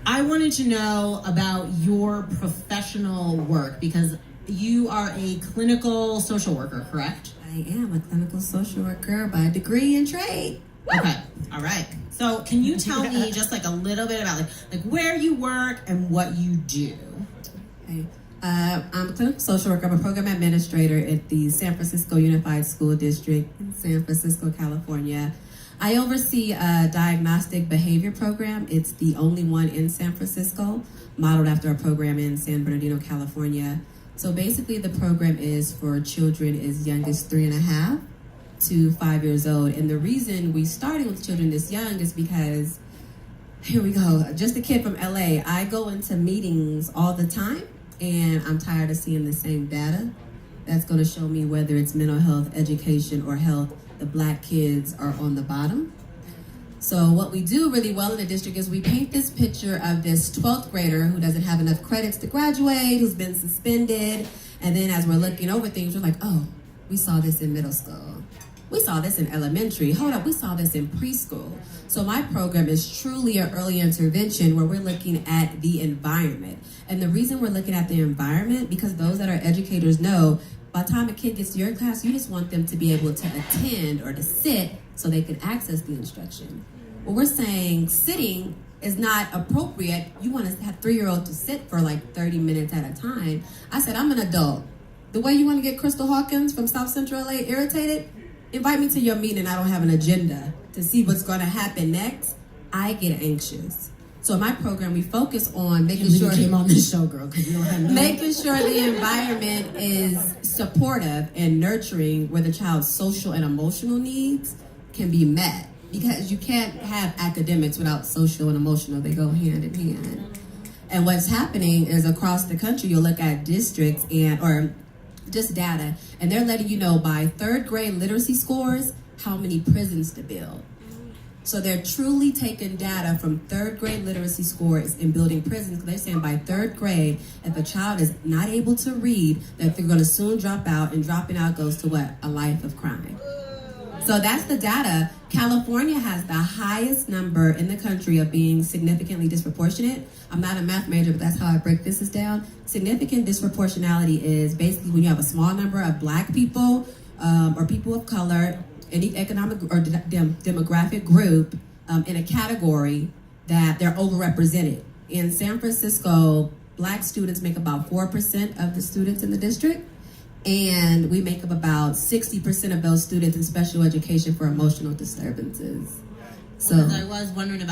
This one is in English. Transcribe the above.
I wanted to know about your professional work because you are a clinical social worker, correct? I am a clinical social worker by degree and trade. Okay, all right. So can you tell me just like a little bit about like where you work and what you do? Okay. I'm a clinical social worker. I'm a program administrator at the San Francisco Unified School District in San Francisco, California. I oversee a diagnostic behavior program. It's the only one in San Francisco, modeled after a program in San Bernardino, California. So basically the program is for children as young as 3.5 to 5 years old. And the reason we started with children this young is because, here we go, just a kid from LA, I go into meetings all the time and I'm tired of seeing the same data that's going to show me whether it's mental health, education, or health. The Black kids are on the bottom. So what we do really well in the district is we paint this picture of this 12th grader who doesn't have enough credits to graduate, who's been suspended, and then as we're looking over things, we're like, oh, we saw this in middle school. We saw this in elementary. Hold up, we saw this in preschool. So my program is truly an early intervention where we're looking at the environment. And the reason we're looking at the environment, because those that are educators know, by the time a kid gets to your class, you just want them to be able to attend or to sit so they can access the instruction. Well, we're saying sitting is not appropriate. You want to have 3-year-old to sit for like 30 minutes at a time. I said, I'm an adult. The way you want to get Crystal Hawkins from South Central LA irritated, invite me to your meeting and I don't have an agenda to see what's going to happen next. I get anxious. So in my program, we focus on making sure you came on this show, girl, because you don't have making sure the environment is supportive and nurturing where the child's social and emotional needs can be met. Because you can't have academics without social and emotional. They go hand in hand. And what's happening is across the country, you'll look at districts or just data, and they're letting you know by 3rd grade literacy scores how many prisons to build. So they're truly taking data from 3rd grade literacy scores and building prisons. They're saying by 3rd grade, if a child is not able to read, that they're going to soon drop out, and dropping out goes to what? A life of crime. So that's the data. California has the highest number in the country of being significantly disproportionate. I'm not a math major, but that's how I break this down. Significant disproportionality is basically when you have a small number of Black people or people of color, any economic or demographic group in a category that they're overrepresented. In San Francisco, Black students make about 4% of the students in the district. And we make up about 60% of those students in special education for emotional disturbances. So I was wondering about